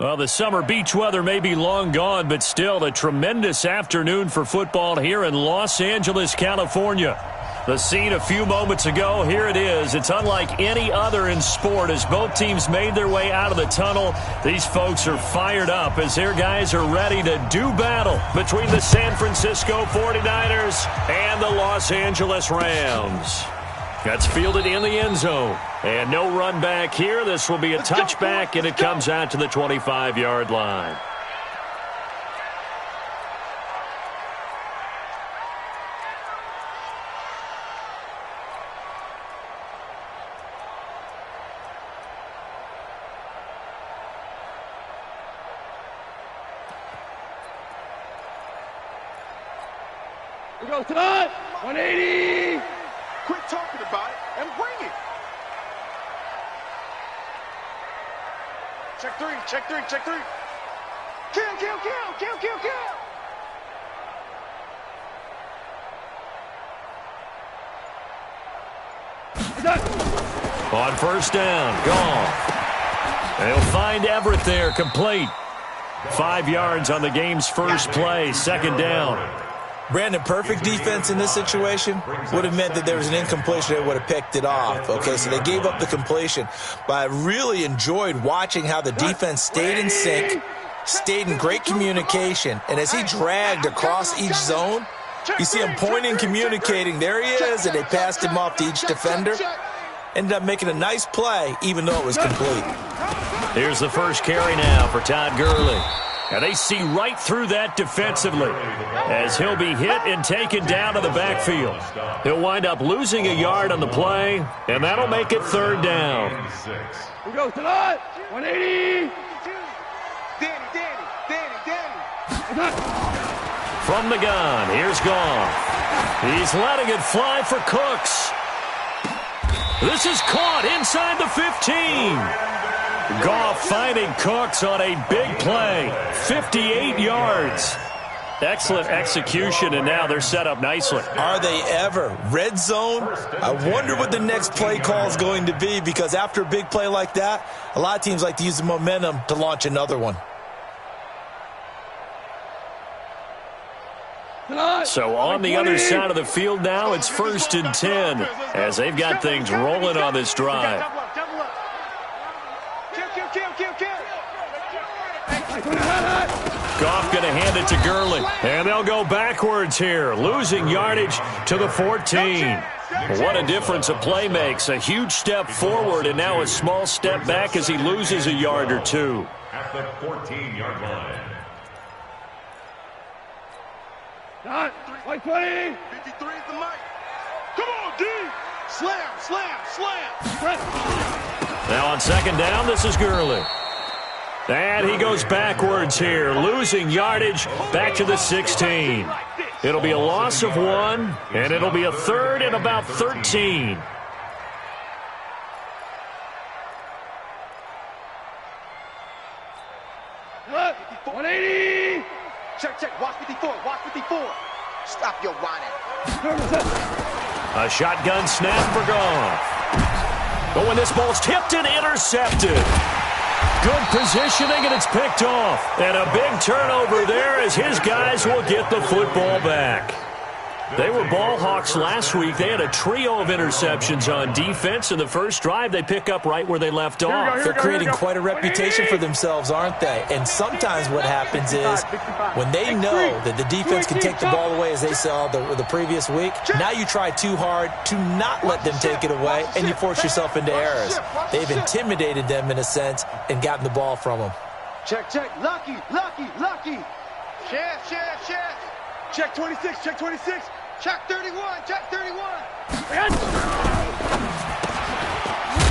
Well, the summer beach weather may be long gone, but still a tremendous afternoon for football here in Los Angeles, California. The scene a few moments ago, here it is. It's unlike any other in sport as both teams made their way out of the tunnel. These folks are fired up as their guys are ready to do battle between the San Francisco 49ers and the Los Angeles Rams. That's fielded in the end zone. And no run back here. This will be a touchback, and it comes out to the 25-yard line. We go tonight. 180. Quit talking about it and bring it. Check three, check three, check three. Kill, kill, kill, kill, kill, kill. On first down, gone. They'll find Everett there, complete. 5 yards on the game's first play, second down. Brandon, perfect defense in this situation would have meant that there was an incompletion that would have picked it off. Okay, so they gave up the completion. But I really enjoyed watching how the defense stayed in sync, stayed in great communication, and as he dragged across each zone, you see him pointing, communicating. There he is, and they passed him off to each defender. Ended up making a nice play, even though it was complete. Here's the first carry now for Todd Gurley. And they see right through that defensively as he'll be hit and taken down to the backfield. He'll wind up losing a yard on the play, and that'll make it third down. We go tonight. 180. Danny. From the gun, here's Goff. He's letting it fly for Cooks. This is caught inside the 15. Goff finding Cooks on a big play. 58 yards. Excellent execution, and now they're set up nicely. Are they ever? Red zone? I wonder what the next play call is going to be, because after a big play like that, a lot of teams like to use the momentum to launch another one. So on the other side of the field now, it's 1st and 10 as they've got things rolling on this drive. Goff going to hand it to Gurley. And they'll go backwards here, losing yardage to the 14. What a difference a play makes. A huge step forward and now a small step back as he loses a yard or two. At the 14-yard line. Not 120. 53 is the mic. Come on, D. Slam, slam, slam. Now on second down, this is Gurley. And he goes backwards here, losing yardage back to the 16. It'll be a loss of 1, and it'll be a third and about 13. What? 180. Check. Watch 54. Watch 54. Stop your whining. A shotgun snap for Goff. Oh, and this ball's tipped and intercepted. Good positioning, and it's picked off. And a big turnover there as his guys will get the football back. They were ball hawks last week. They had a trio of interceptions on defense. In the first drive, they pick up right where they left off. They're creating quite a reputation for themselves, aren't they? And sometimes what happens is when they know that the defense can take the ball away, as they saw the previous week, now you try too hard to not let them take it away, and you force yourself into errors. They've intimidated them in a sense and gotten the ball from them. Check. Lucky. Chef. Check 26. Check 31.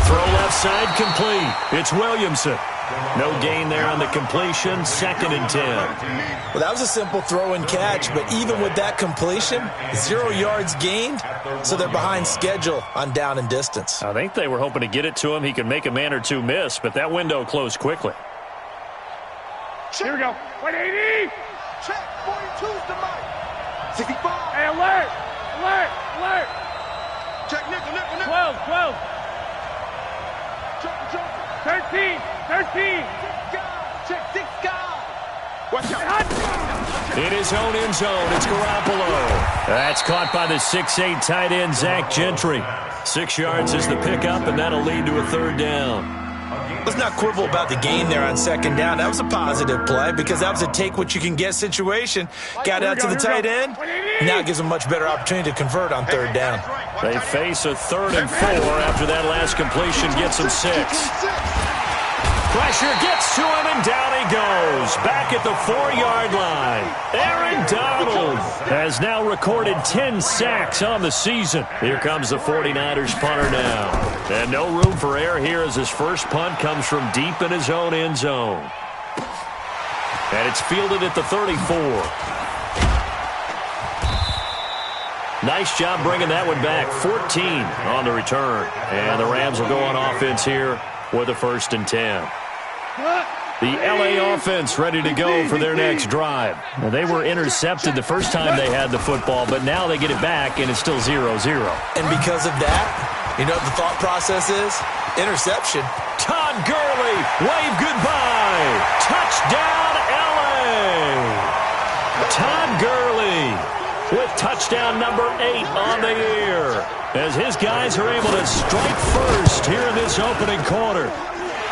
Throw left side complete. It's Williamson. No gain there on the completion. 2nd and 10. Well, that was a simple throw and catch, but even with that completion, 0 yards gained, so they're behind schedule on down and distance. I think they were hoping to get it to him. He could make a man or two miss, but that window closed quickly. Here we go. 180. Check. 42's the mic. 65. Hey, alert. Check, nickel. 12. Check. 13. Check. Watch out. In his own end zone, it's Garoppolo. That's caught by the 6'8" tight end, Zach Gentry. 6 yards is the pickup, and that'll lead to a third down. Let's not quibble about the gain there on second down. That was a positive play because that was a take-what-you-can-get situation. Got out to the tight end. Now it gives them a much better opportunity to convert on third down. They face a 3rd and 4 after that last completion gets them 6. Pressure gets to him, and down he goes. Back at the 4-yard line. Aaron Donald has now recorded 10 sacks on the season. Here comes the 49ers punter now. And no room for error here as his first punt comes from deep in his own end zone. And it's fielded at the 34. Nice job bringing that one back. 14 on the return. And the Rams will go on offense here with a 1st and 10. The LA offense ready to go for their next drive. Now, they were intercepted the first time they had the football, but now they get it back, and it's still 0-0. And because of that, you know what the thought process is? Interception. Todd Gurley, wave goodbye. Touchdown, LA. Todd Gurley with touchdown number 8 on the year, as his guys are able to strike first here in this opening quarter.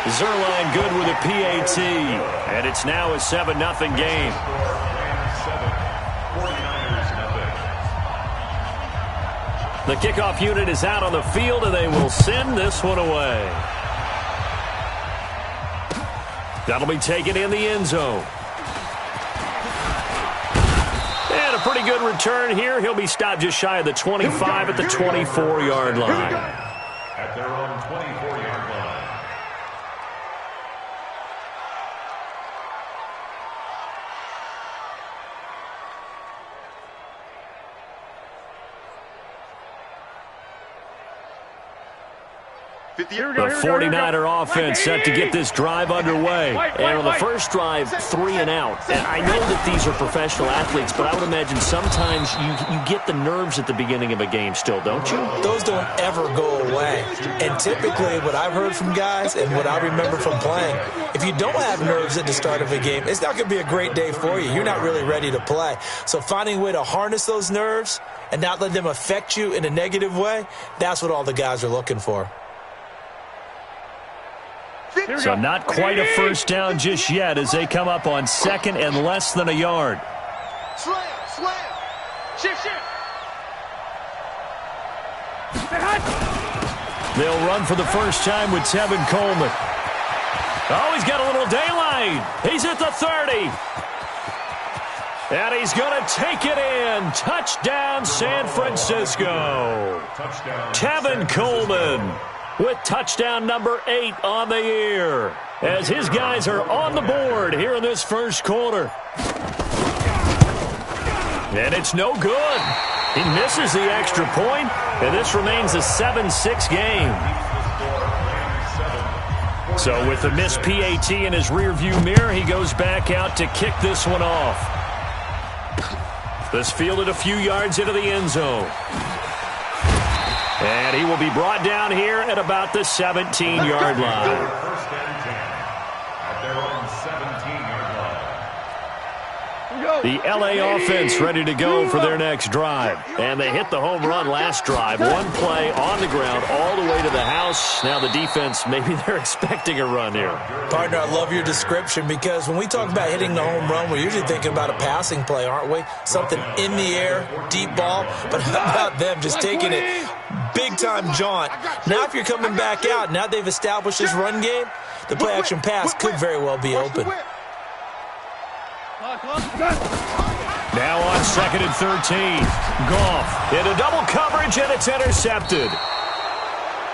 Zerline good with a PAT, and it's now a 7-0 game. The kickoff unit is out on the field, and they will send this one away. That'll be taken in the end zone. And a pretty good return here. He'll be stopped just shy of the 25 at the 24-yard line. At their own 24-yard line. The 49er offense set to get this drive underway. And on the first drive, 3 and out. And I know that these are professional athletes, but I would imagine sometimes you get the nerves at the beginning of a game still, don't you? Those don't ever go away. And typically what I've heard from guys and what I remember from playing, if you don't have nerves at the start of a game, it's not going to be a great day for you. You're not really ready to play. So finding a way to harness those nerves and not let them affect you in a negative way, that's what all the guys are looking for. So not quite a first down just yet as they come up on 2nd and less than a yard. Slam, slam. Shift. They'll run for the first time with Tevin Coleman. Oh, he's got a little daylight. He's at the 30. And he's going to take it in. Touchdown, San Francisco. Tevin Coleman with touchdown number 8 on the year, as his guys are on the board here in this first quarter. And it's no good. He misses the extra point, and this remains a 7-6 game. So with the missed PAT in his rearview mirror, he goes back out to kick this one off. This fielded a few yards into the end zone. And he will be brought down here at about the 17-yard line. First and 10 at their own 17-yard line. The LA offense ready to go for their next drive. And they hit the home run last drive. One play on the ground all the way to the house. Now the defense, maybe they're expecting a run here. Partner, I love your description because when we talk about hitting the home run, we're usually thinking about a passing play, aren't we? Something in the air, deep ball. But how about them just taking it big-time jaunt? Now if you're coming back out, now they've established this run game, the play-action pass could very well be open. Now on 2nd and 13. Goff into double coverage, and it's intercepted.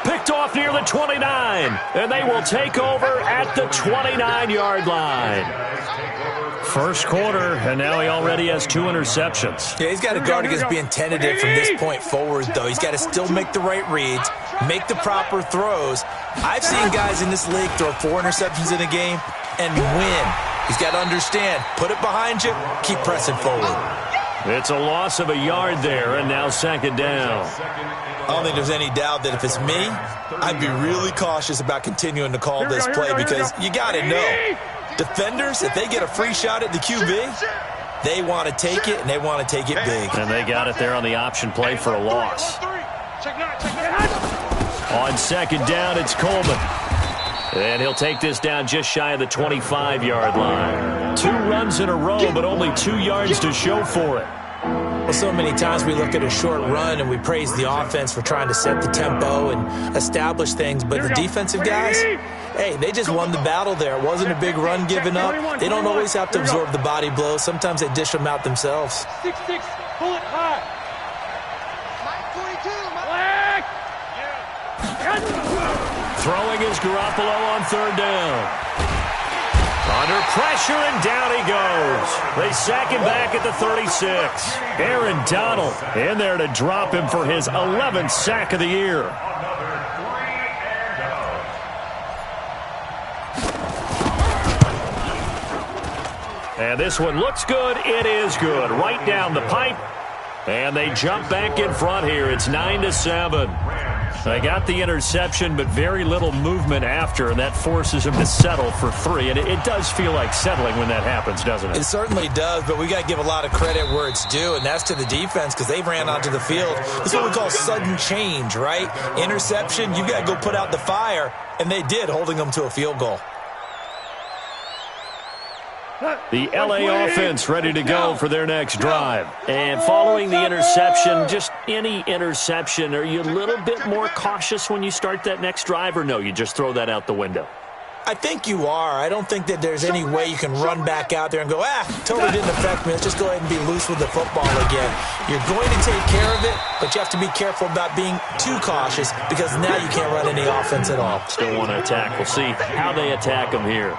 Picked off near the 29, and they will take over at the 29-yard line. First quarter, and now he already has 2 interceptions. Yeah, he's got to guard against being tentative from this point forward, though. He's got to still make the right reads, make the proper throws. I've seen guys in this league throw 4 interceptions in a game and win. He's got to understand, put it behind you, keep pressing forward. It's a loss of a yard there, and now 2nd down. I don't think there's any doubt that if it's me, I'd be really cautious about continuing to call this play because you got to know Defenders, if they get a free shot at the QB, they want to take it, and they want to take it big. And they got it there on the option play for a loss. On second down, it's Coleman. And he'll take this down just shy of the 25-yard line. 2 runs in a row, but only 2 yards to show for it. Well, so many times we look at a short run and we praise the offense for trying to set the tempo and establish things, but the defensive guys, hey, they just won the battle there. It wasn't a big run given up. They don't always have to absorb the body blows. Sometimes they dish them out themselves. 6-6, pull it high. Throwing is Garoppolo on third down. Under pressure, and down he goes. They sack him back at the 36. Aaron Donald in there to drop him for his 11th sack of the year. And this one looks good. It is good. Right down the pipe. And they jump back in front here. It's 9-7. They got the interception, but very little movement after, and that forces him to settle for 3. And it does feel like settling when that happens, doesn't it? It certainly does, but we got to give a lot of credit where it's due, and that's to the defense because they ran onto the field. It's what we call sudden change, right? Interception, you got to go put out the fire, and they did, holding them to a field goal. The LA offense ready to go for their next drive. And following the interception, just any interception, are you a little bit more cautious when you start that next drive, or no, you just throw that out the window? I think you are. I don't think that there's any way you can run back out there and go, totally didn't affect me. Let's just go ahead and be loose with the football again. You're going to take care of it, but you have to be careful about being too cautious because now you can't run any offense at all. Still want to attack. We'll see how they attack them here.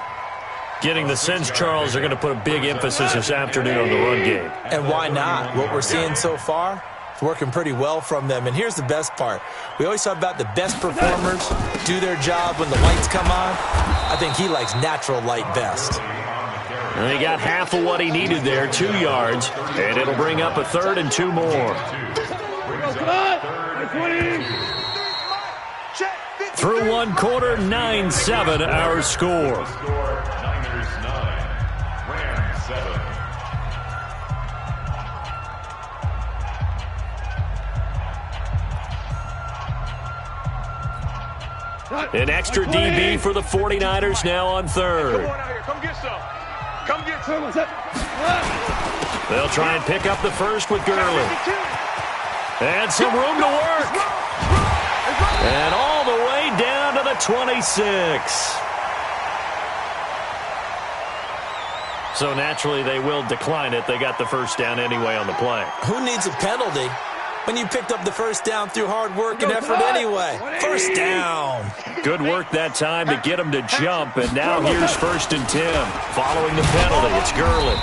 Getting the sense, Charles, they're going to put a big emphasis this afternoon on the run game. And why not? What we're seeing so far is working pretty well from them. And here's the best part. We always talk about the best performers do their job when the lights come on. I think he likes natural light best. And he got half of what he needed there, 2 yards, and it'll bring up a 3rd and 2 more. Through 1 quarter, 9-7 our score. An extra DB for the 49ers now on 3rd. Come get some. Come get some. They'll try and pick up the first with Gurley. And some room to work. And all the way down to the 26. So naturally they will decline it. They got the first down anyway on the play. Who needs a penalty when you picked up the first down through hard work and effort anyway? First down. Good work that time to get him to jump, and now here's 1st and 10. Following the penalty, it's Gurley.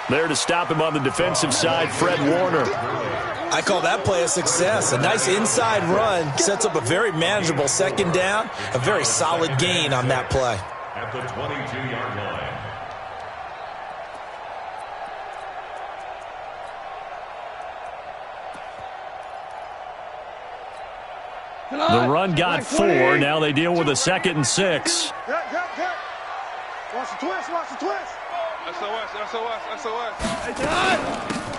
There to stop him on the defensive side, Fred Warner. I call that play a success. A nice inside run sets up a very manageable 2nd down, a very solid gain on that play. At the 22-yard line. The run got 4. Now they deal with a 2nd and 6. Watch the twist. Watch the twist. SOS.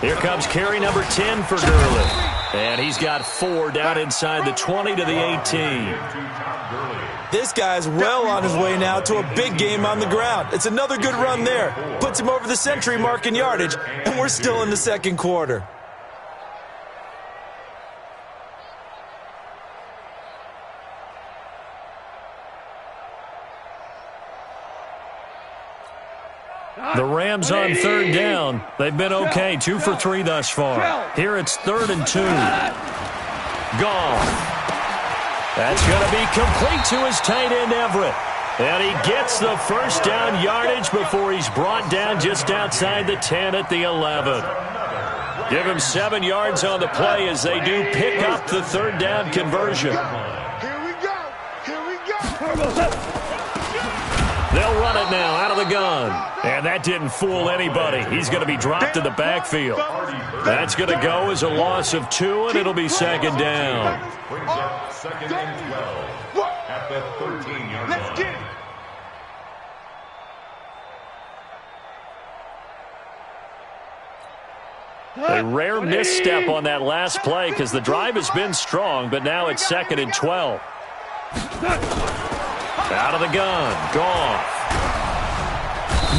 Here comes carry number 10 for Gurley. And he's got 4 down inside the 20 to the 18. This guy's well on his way now to a big game on the ground. It's another good run there. Puts him over the century mark in yardage, and we're still in the 2nd quarter. The Rams on 3rd down. They've been okay, 2 for 3 thus far. Here it's 3rd and 2. Goff. That's going to be complete to his tight end, Everett. And he gets the first down yardage before he's brought down just outside the 10 at the 11. Give him 7 yards on the play as they do pick up the 3rd down conversion. Here we go. Here we go. They'll run it now out of the gun. And that didn't fool anybody. He's going to be dropped in the backfield. That's going to go as a loss of 2, and it'll be 2nd down. Brings up 2nd and 12 at the 13-yard line. Let's get it. A rare misstep on that last play because the drive has been strong, but now it's 2nd and 12. Out of the gun. Goff.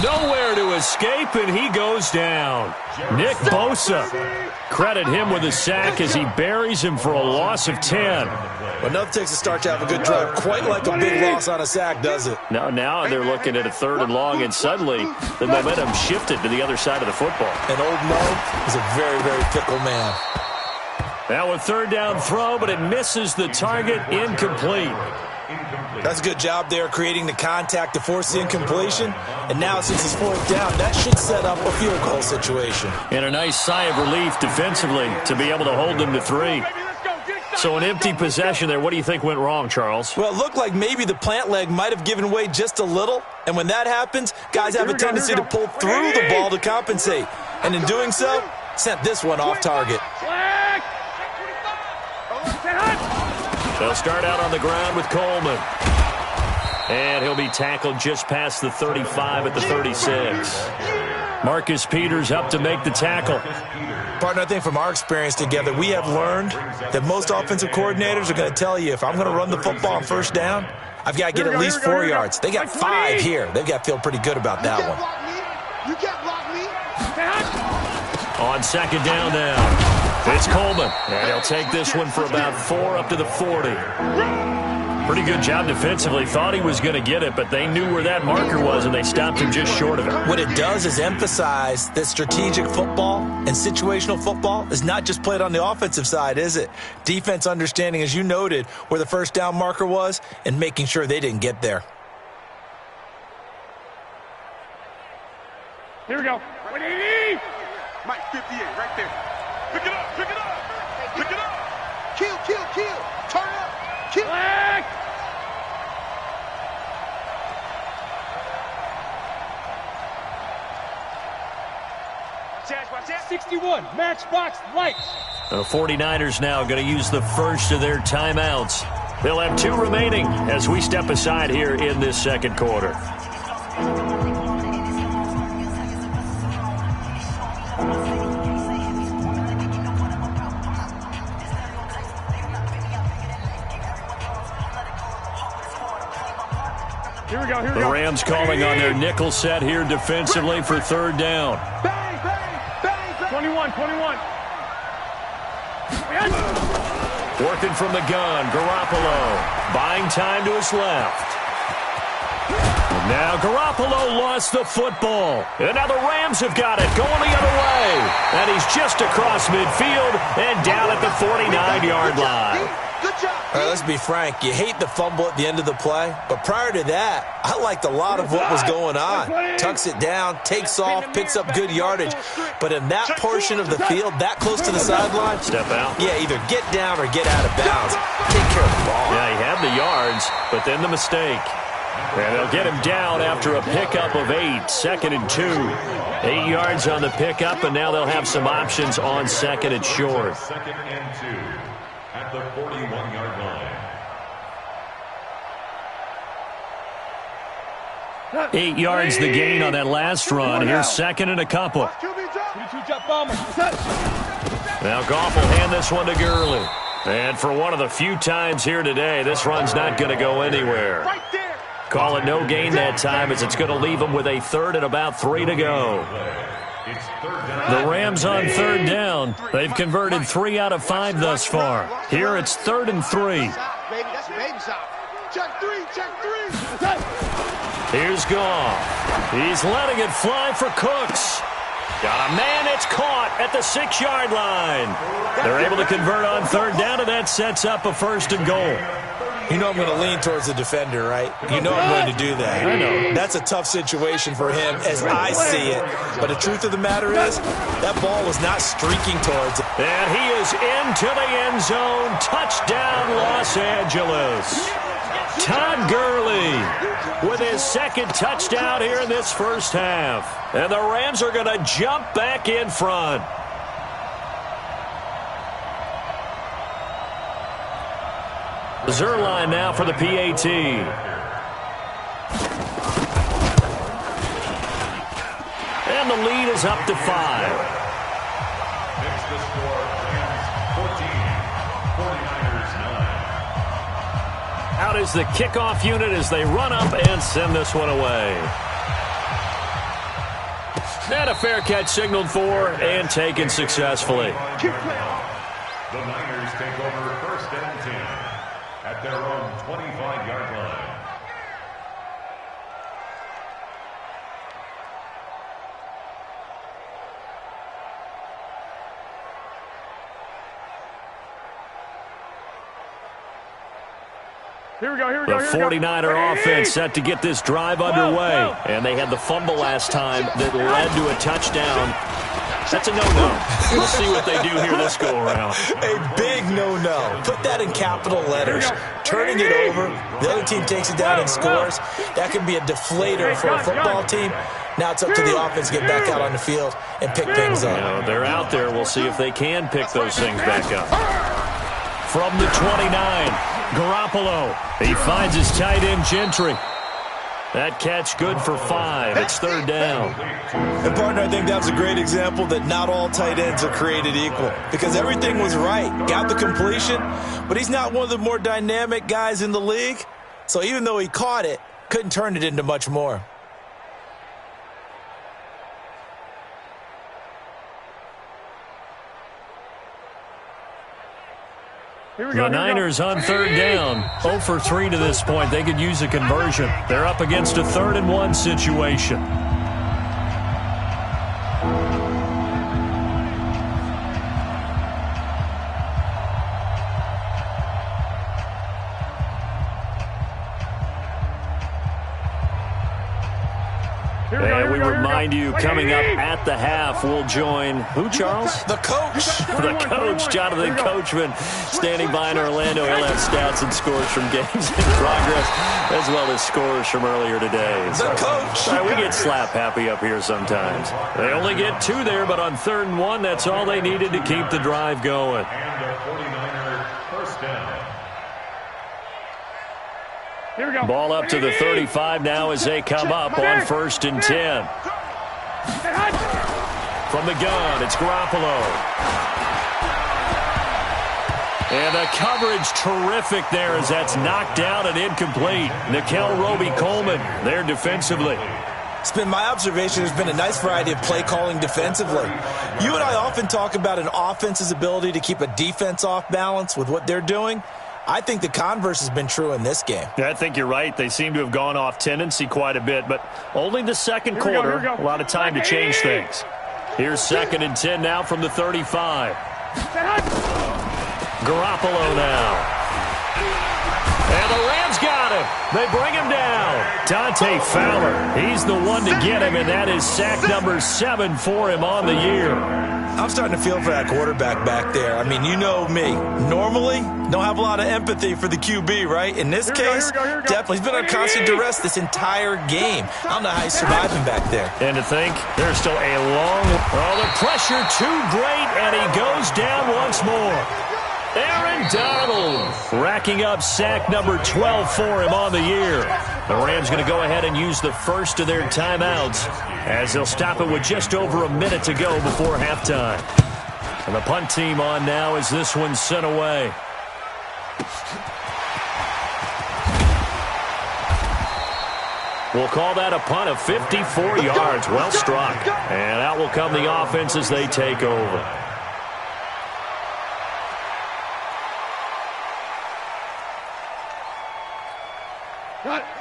Nowhere to escape, and he goes down. Nick Bosa. Credit him with a sack as he buries him for a loss of 10. Well, enough takes a start to have a good drive. Quite like a big loss on a sack, does it? Now they're looking at a 3rd and long, and suddenly the momentum shifted to the other side of the football. And old Mo is a very, very fickle man. Now a 3rd down throw, but it misses the target. Incomplete. That's a good job there, creating the contact to force the incompletion. And now, since it's 4th down, that should set up a field goal situation. And a nice sigh of relief defensively to be able to hold them to 3. So an empty possession there. What do you think went wrong, Charles? Well, it looked like maybe the plant leg might have given way just a little. And when that happens, guys have a tendency to pull through the ball to compensate. And in doing so, sent this one off target. They'll start out on the ground with Coleman. And he'll be tackled just past the 35 at the 36. Marcus Peters up to make the tackle. Partner, I think from our experience together, we have learned that most offensive coordinators are going to tell you, if I'm going to run the football on 1st down, I've got to get at least 4 yards. They got 5 here. They've got to feel pretty good about that one. You can't block me. On 2nd down now. It's Coleman, and he'll take this one for about 4 up to the 40. Pretty good job defensively. Thought he was going to get it, but they knew where that marker was, and they stopped him just short of it. What it does is emphasize that strategic football and situational football is not just played on the offensive side, is it? Defense understanding, as you noted, where the 1st down marker was and making sure they didn't get there. Here we go. 180. Mike, 58, right there. Pick it up, pick it up, pick it up. Kill, kill, kill. Turn up. Kill. Black. Watch that. 61, matchbox lights. The 49ers now going to use the first of their timeouts. They'll have 2 remaining as we step aside here in this 2nd quarter. Here we go, here we The go. Rams calling on their nickel set here defensively for 3rd down. Bang, bang, bang, bang. 21. Working from the gun, Garoppolo buying time to his left. And now Garoppolo lost the football. And now the Rams have got it, going the other way. And he's just across midfield and down at the 49-yard line. Good job. All right, let's be frank. You hate the fumble at the end of the play, but prior to that, I liked a lot of what was going on. Tucks it down, takes off, picks up good yardage. But in that portion of the field, that close to the sideline, Step out. yeah, either get down or get out of bounds. Take care of the ball. Yeah, he had the yards, but then the mistake. And they'll get him down after a pickup of 8, 2nd and 2. 8 yards on the pickup, and now they'll have some options on 2nd and short. 2nd and 2 at the 41-yard line. 8 yards the gain on that last run. Here's 2nd and a couple. 22 jump bomber. Now Goff will hand this one to Gurley. And for one of the few times here today, this run's not going to go anywhere. Right there. Call it no gain that time as it's going to leave them with a 3rd and about 3 to go. It's 3rd down. The Rams on 3rd down. They've converted 3 out of 5 thus far. Here it's 3rd and 3. That's baby shot. Check 3, check 3. Here's Goff. He's letting it fly for Cooks. Got a man that's caught at the 6-yard line. They're able to convert on 3rd down, and that sets up a 1st and goal. You know I'm going to lean towards the defender, right? You know I'm going to do that. I know. That's a tough situation for him as I see it. But the truth of the matter is, that ball was not streaking towards it. And he is into the end zone. Touchdown, Los Angeles. Todd Gurley with his 2nd touchdown here in this first half. And the Rams are going to jump back in front. Zerline now for the PAT. And the lead is up to 5. the score, Rams 14, 49ers 9. Out is the kickoff unit as they run up and send this one away. And a fair catch signaled for and taken successfully. The Niners take over 1st and 10 at their own 25-yard line. Here we go, The 49er offense set to get this drive underway. And they had the fumble last time that led to a touchdown. That's a no-no. We'll see what they do here this go-around. A big no-no. Put that in capital letters. Turning it over, the other team takes it down and scores. That can be a deflator for a football team. Now it's up to the offense to get back out on the field and pick things up. You know, they're out there. We'll see if they can pick those things back up. From the 29, Garoppolo. He finds his tight end, Gentry. That catch good for 5. It's 3rd down. And, partner, I think that was a great example that not all tight ends are created equal because everything was right. Got the completion, but he's not one of the more dynamic guys in the league. So even though he caught it, couldn't turn it into much more. The Niners on 3rd down. 0 for 3 to this point. They could use a conversion. They're up against a 3rd and 1 situation. And we remind you, coming up at the half, we'll join who, Charles? The coach. The coach, Jonathan Coachman, standing by in Orlando. He'll have stats and scores from games in progress, as well as scores from earlier today. The coach. We get slap happy up here sometimes. They only get 2 there, but on 3rd and 1, that's all they needed to keep the drive going. And a 49er 1st down. Here we go. Ball up to the 35 now as they come up on 1st and 10. From the gun, it's Garoppolo. And the coverage terrific there as that's knocked down and incomplete. Nickel Roby-Coleman there defensively. It's been my observation there's been a nice variety of play calling defensively. You and I often talk about an offense's ability to keep a defense off balance with what they're doing. I think the converse has been true in this game. Yeah, I think you're right. They seem to have gone off tendency quite a bit, but only the second quarter. A lot of time to change things. Here's 2nd and 10 now from the 35. Garoppolo now. And the Rams got him. They bring him down. Dante Fowler. He's the one to get him, and that is sack number 7 for him on the year. I'm starting to feel for that quarterback back there. I mean, you know me. Normally, don't have a lot of empathy for the QB, right? In this case, definitely. He's been under constant duress this entire game. I don't know how he's surviving back there. And to think, there's still a long... Oh, the pressure too great, and he goes down once more. Aaron Donald racking up sack number 12 for him on the year. The Rams going to go ahead and use the first of their timeouts as they'll stop it with just over a minute to go before halftime. And the punt team on now as this one's sent away. We'll call that a punt of 54 yards. Well struck. And out will come the offense as they take over.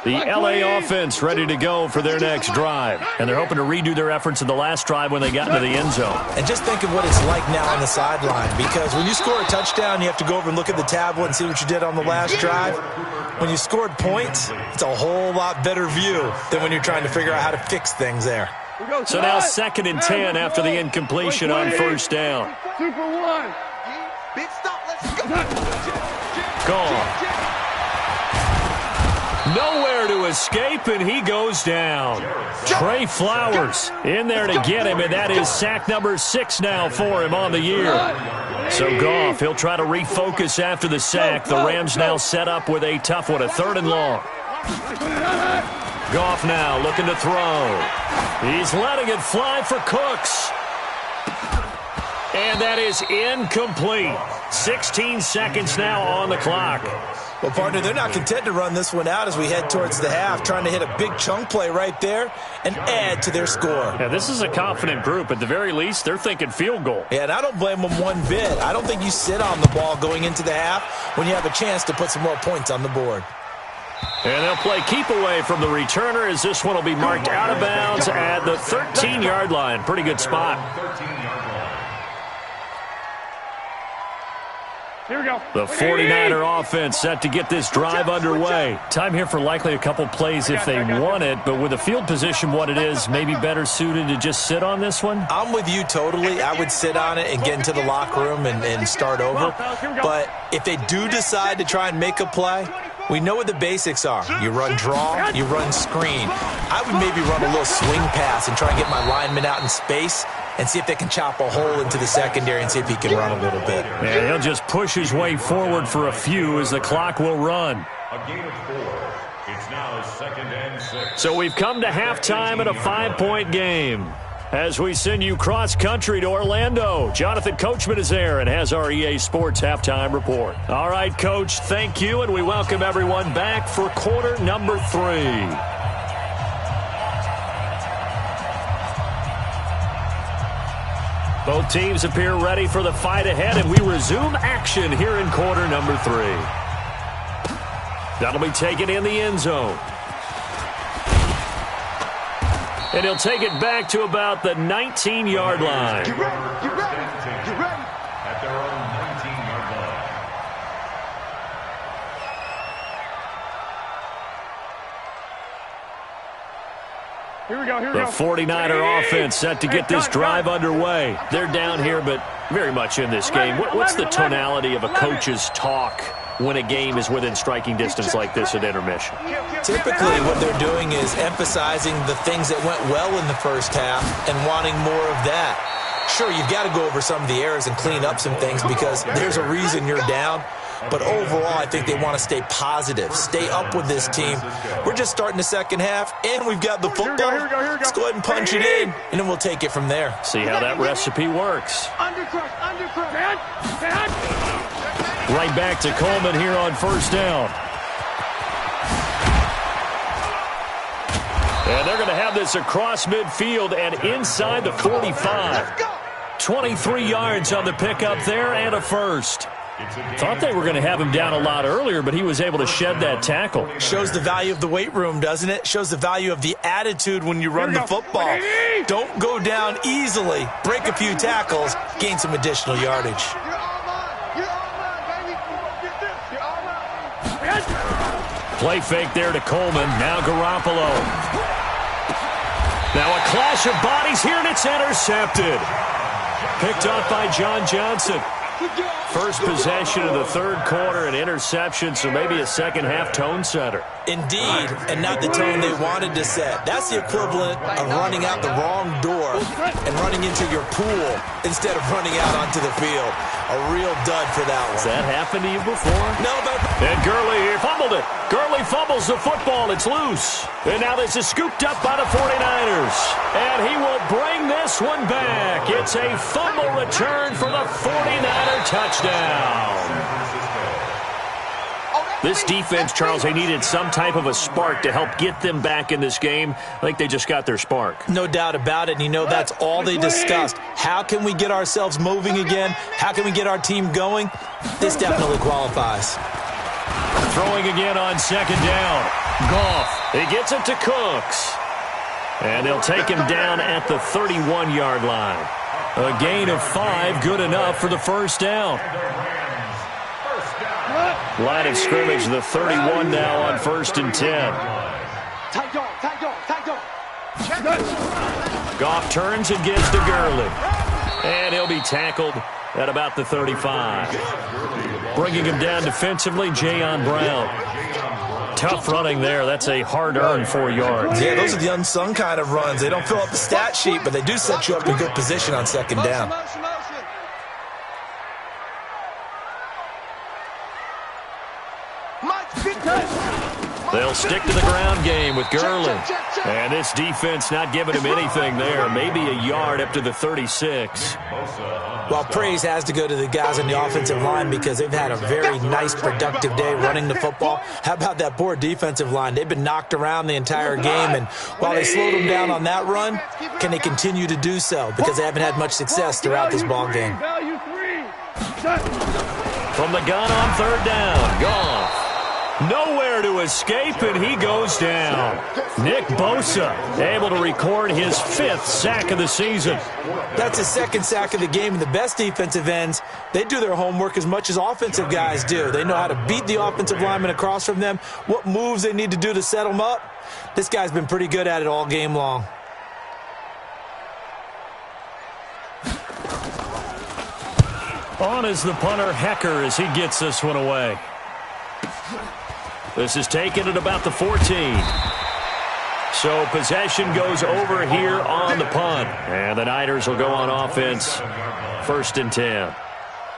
The L.A. offense ready to go for their next drive. And they're hoping to redo their efforts in the last drive when they got into the end zone. And just think of what it's like now on the sideline. Because when you score a touchdown, you have to go over and look at the tablet and see what you did on the last drive. When you scored points, it's a whole lot better view than when you're trying to figure out how to fix things there. So now 2nd and 10 after the incompletion on 1st down. 2 for 1. Big stop. Let's go. Gone. Nowhere to escape, and he goes down. Trey Flowers in there to get him, and that is sack number 6 now for him on the year. So Goff, he'll try to refocus after the sack. The Rams now set up with a tough one, a 3rd and long. Goff now looking to throw. He's letting it fly for Cooks. And that is incomplete. 16 seconds now on the clock. Well, partner, they're not content to run this one out as we head towards the half, trying to hit a big chunk play right there and add to their score. Yeah, this is a confident group. At the very least, they're thinking field goal. Yeah, and I don't blame them one bit. I don't think you sit on the ball going into the half when you have a chance to put some more points on the board. And they'll play keep away from the returner as this one will be marked out of bounds at the 13-yard line. Pretty good spot. Here we go. The 49er offense set to get this drive underway. Time here for likely a couple plays if they want it, but with the field position what it is, maybe better suited to just sit on this one? I'm with you totally. I would sit on it and get into the locker room and start over. But if they do decide to try and make a play, we know what the basics are. You run draw, you run screen. I would maybe run a little swing pass and try and get my lineman out in space and see if they can chop a hole into the secondary and see if he can run a little bit. Yeah, he'll just push his way forward for a few as the clock will run. A gain of 4. It's now 2nd and 6. So we've come to halftime in a 5-point game. As we send you cross-country to Orlando, Jonathan Coachman is there and has our EA Sports halftime report. All right, Coach, thank you, and we welcome everyone back for quarter number 3. Both teams appear ready for the fight ahead, and we resume action here in quarter number 3. That'll be taken in the end zone. And he'll take it back to about the 19-yard line. Get ready, get ready, get ready. At their own 19-yard line. Here we go, here we The go. 49er offense set to get this drive underway. They're down here, but very much in this game. What's the tonality of a coach's talk when a game is within striking distance like this at intermission? Typically, what they're doing is emphasizing the things that went well in the first half and wanting more of that. Sure, you've got to go over some of the errors and clean up some things because there's a reason you're down. But overall, I think they want to stay positive, stay up with this team. We're just starting the second half, and we've got the football. Let's go ahead and punch it in, and then we'll take it from there. See how that recipe works. Undercrush, undercrush. Right back to Coleman here on first down. And they're going to have this across midfield and inside the 45. 23 yards on the pickup there and a first. Thought they were going to have him down a lot earlier, but he was able to shed that tackle. Shows the value of the weight room, doesn't it? Shows the value of the attitude when you run the football. Don't go down easily. Break a few tackles. Gain some additional yardage. You're all mine. You're all mine, baby. Get this. You're all mine. Play fake there to Coleman. Now Garoppolo. Now a clash of bodies here, and it's intercepted. Picked up by John Johnson. First possession of the third quarter, an interception, so maybe a second-half tone setter. Indeed, and not the tone they wanted to set. That's the equivalent of running out the wrong door and running into your pool instead of running out onto the field. A real dud for that one. Has that happened to you before? No, but... And Gurley here fumbled it. Gurley fumbles the football. It's loose. And now this is scooped up by the 49ers. And he will bring this one back. It's a fumble return for the 49er touchdown. This defense, Charles, they needed some type of a spark to help get them back in this game. I think they just got their spark. No doubt about it, and you know that's all they discussed. How can we get ourselves moving again? How can we get our team going? This definitely qualifies. Throwing again on second down. Goff, he gets it to Cooks. And they'll take him down at the 31-yard line. A gain of 5, good enough for the first down. Line of scrimmage, the 31 now on 1st and 10. Tight dog, tight dog, tight dog. Goff turns and gets to Gurley. And he'll be tackled at about the 35. Bringing him down defensively, Jayon Brown. Tough running there. That's a hard-earned 4 yards. Yeah, those are the unsung kind of runs. They don't fill up the stat sheet, but they do set you up in good position on second down. They'll They'll stick to the ground game with Gurley. And this defense not giving him anything there. Maybe a yard up to the 36. Well, praise has to go to the guys on the offensive line because they've had a very nice, productive day running the football. How about that poor defensive line? They've been knocked around the entire game, and while they slowed them down on that run, can they continue to do so? Because they haven't had much success throughout this ball game. From the gun on third down, Goff. Nowhere to escape, and he goes down. Nick Bosa able to record his 5th sack of the season. That's his 2nd sack of the game, and the best defensive ends, they do their homework as much as offensive guys do. They know how to beat the offensive lineman across from them, what moves they need to do to set them up. This guy's been pretty good at it all game long. On is the punter, Hecker, as he gets this one away. This is taken at about the 14. So possession goes over here on the punt. And the Niners will go on offense, 1st and 10.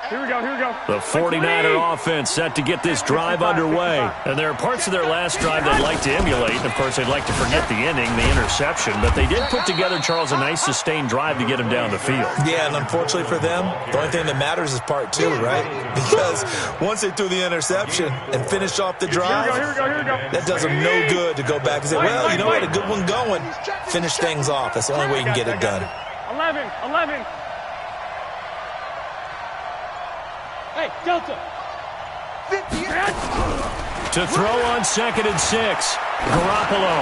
Here we go, here we go. The 49er offense set to get this drive underway. And there are parts of their last drive they'd like to emulate. Of course, they'd like to forget the inning, the interception. But they did put together, Charles, a nice sustained drive to get him down the field. Yeah, and unfortunately for them, the only thing that matters is part 2, right? Because once they threw the interception and finished off the drive, Here we go. that does them no good to go back and say, well, you know what, a good one going. Finish things off. That's the only way you can get it done. 11. Hey, Delta. 50. To throw on 2nd and 6, Garoppolo.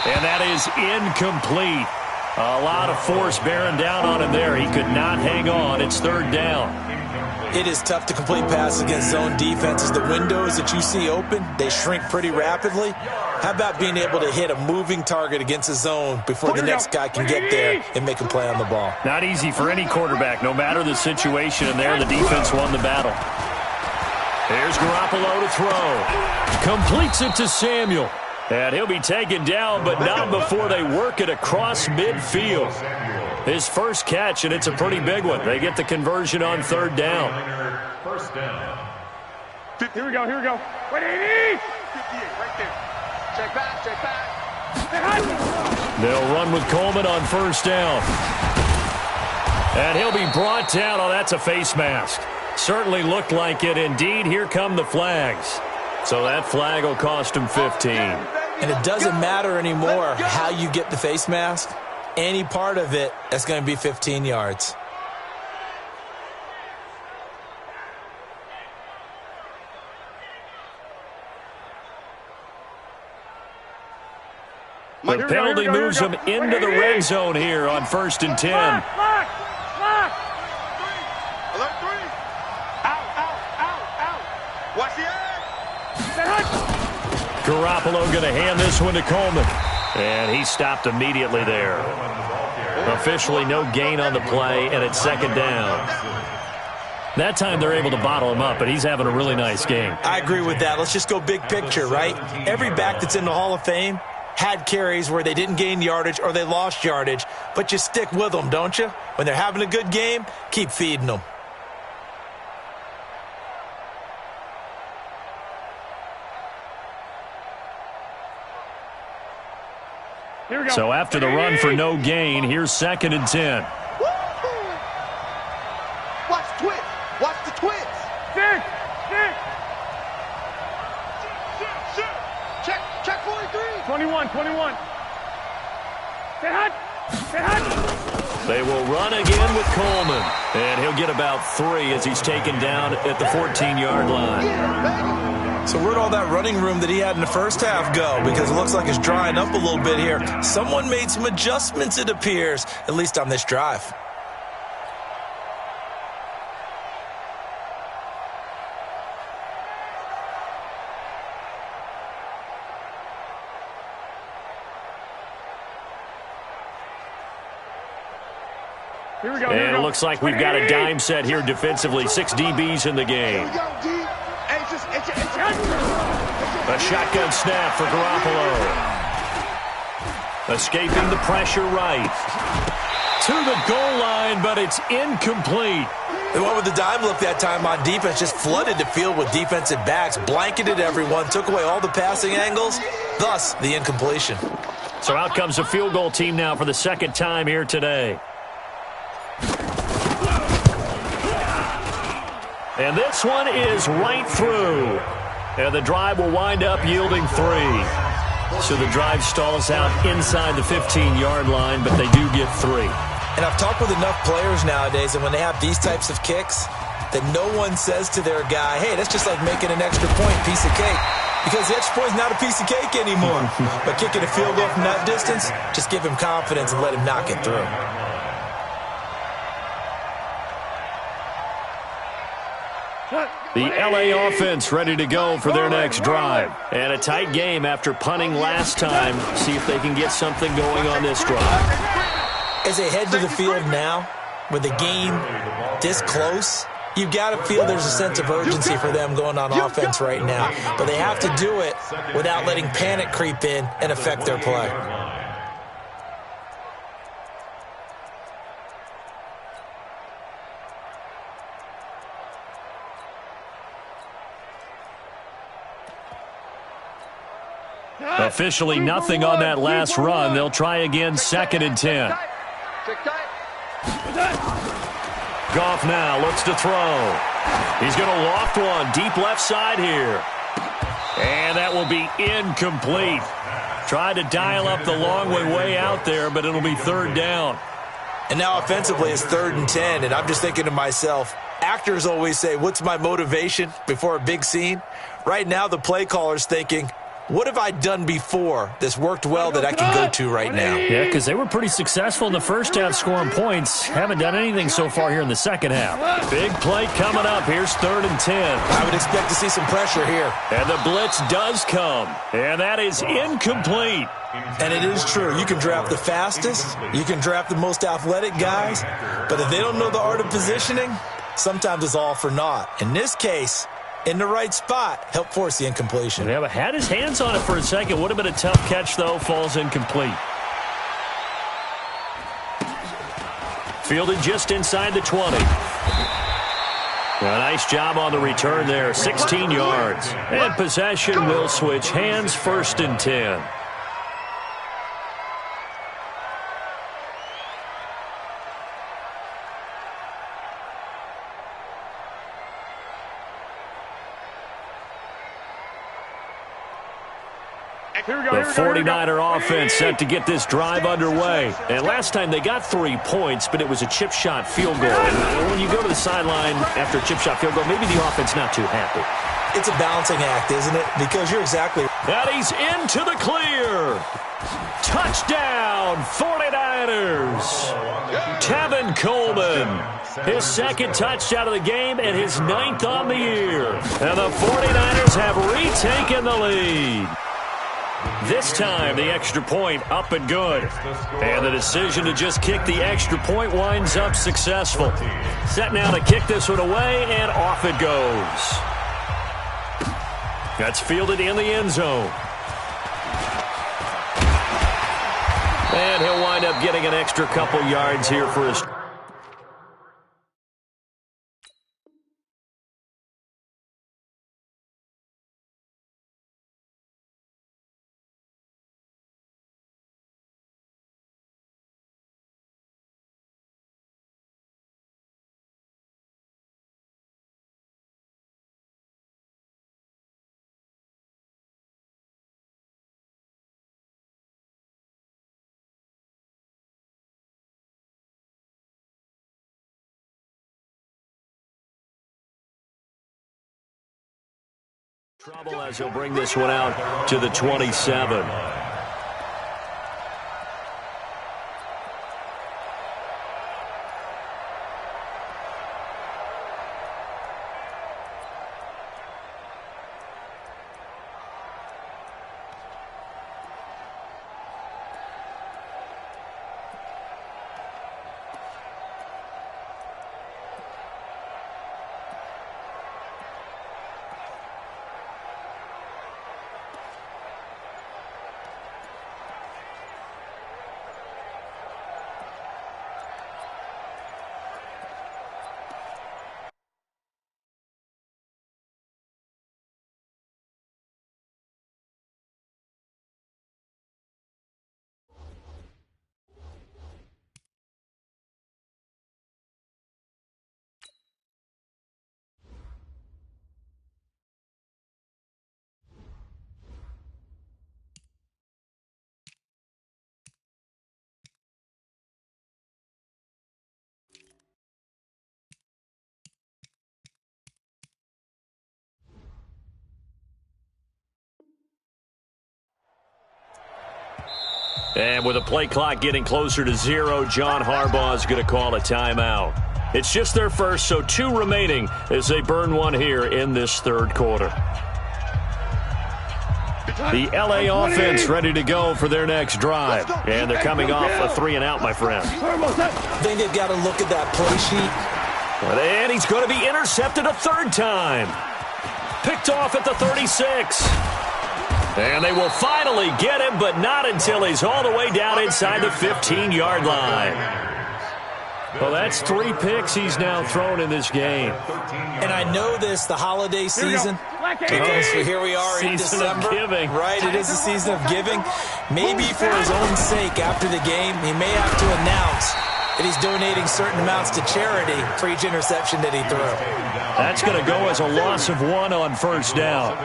And that is incomplete. A lot of force bearing down on him there. He could not hang on. It's 3rd down. It is tough to complete passes against zone defenses. The windows that you see open, they shrink pretty rapidly. How about being able to hit a moving target against a zone before the next guy can get there and make a play on the ball? Not easy for any quarterback, no matter the situation. And there, the defense won the battle. Here's Garoppolo to throw. Completes it to Samuel. And he'll be taken down, but not before they work it across midfield. His first catch, and it's a pretty big one. They get the conversion on 3rd down. First down. Here we go. 58, right there. Check back. They'll run with Coleman on 1st down. And he'll be brought down. Oh, that's a face mask. Certainly looked like it. Indeed, here come the flags. So that flag will cost him 15. And it doesn't matter anymore how you get the face mask. Any part of it, that's going to be 15 yards. The penalty moves him into the red zone here on 1st and 10. Lock. Alert 3. Out. Watch the edge. Garoppolo going to hand this one to Coleman. And he stopped immediately there. Officially no gain on the play, and it's 2nd down. That time they're able to bottle him up, but he's having a really nice game. I agree with that. Let's just go big picture, right? Every back that's in the Hall of Fame had carries where they didn't gain yardage or they lost yardage, but you stick with them, don't you? When they're having a good game, keep feeding them. Here we go. So after the run for no gain, here's 2nd and 10. Watch the twins. Stick. Check 43. 21. Stay hot. They will run again with Coleman. And he'll get about 3 as he's taken down at the 14-yard line. So where'd all that running room that he had in the first half go? Because it looks like it's drying up a little bit here. Someone made some adjustments, it appears, at least on this drive. Here we go. And it looks like we've got a dime set here defensively. 6 DBs in the game. Here we go, D. A shotgun snap for Garoppolo. Escaping the pressure right. To the goal line, but it's incomplete. They went with the dime look that time on defense, just flooded the field with defensive backs, blanketed everyone, took away all the passing angles, thus the incompletion. So out comes a field goal team now for the second time here today. And this one is right through. And the drive will wind up yielding 3. So the drive stalls out inside the 15-yard line, but they do get 3. And I've talked with enough players nowadays, and when they have these types of kicks, that no one says to their guy, hey, that's just like making an extra point, piece of cake. Because the extra point is not a piece of cake anymore. But kicking a field goal from that distance, just give him confidence and let him knock it through. The LA offense ready to go for their next drive. And a tight game after punting last time. See if they can get something going on this drive. As they head to the field now, with the game this close, you've got to feel there's a sense of urgency for them going on offense right now. But they have to do it without letting panic creep in and affect their play. Officially nothing on that last run. They'll try again, 2nd and 10. Goff now looks to throw. He's going to loft one deep left side here. And that will be incomplete. Tried to dial up the long way out there, but it'll be 3rd down. And now offensively it's 3rd and 10, and I'm just thinking to myself, actors always say, what's my motivation before a big scene? Right now the play caller's thinking, what have I done before that's worked well that I can go to right now? Yeah, because they were pretty successful in the first half scoring points. Haven't done anything so far here in the second half. Big play coming up. Here's 3rd and 10. I would expect to see some pressure here. And the blitz does come. And that is incomplete. And it is true. You can draft the fastest. You can draft the most athletic guys. But if they don't know the art of positioning, sometimes it's all for naught. In this case, in the right spot, help force the incompletion. Yeah, but had his hands on it for a second. Would have been a tough catch, though. Falls incomplete. Fielded just inside the 20. A nice job on the return there. 16 yards. And possession will switch hands. 1st and 10. The 49er offense set to get this drive underway. And last time they got 3 points, but it was a chip shot field goal. And when you go to the sideline after a chip shot field goal, maybe the offense not too happy. It's a balancing act, isn't it? Because you're exactly right. And he's into the clear. Touchdown, 49ers. Tevin Coleman. His 2nd touchdown of the game and his 9th on the year. And the 49ers have retaken the lead. This time, the extra point up and good. And the decision to just kick the extra point winds up successful. Set now to kick this one away, and off it goes. That's fielded in the end zone. And he'll wind up getting an extra couple yards here for his... Trouble as he'll bring this one out to the 27. And with the play clock getting closer to 0, John Harbaugh is going to call a timeout. It's just their first, so 2 remaining as they burn one here in this third quarter. The LA offense ready to go for their next drive. And they're coming off a 3-and-out, my friend. I think they've got to look at that play sheet. And he's going to be intercepted a third time. Picked off at the 36. And they will finally get him, but not until he's all the way down inside the 15-yard line. Well, that's 3 picks he's now thrown in this game. And I know this, the holiday season, because here we are in December. Season of giving. Right, it is the season of giving. Maybe for his own sake, after the game, he may have to announce that he's donating certain amounts to charity for each interception that he threw. That's going to go as a loss of 1 on first down.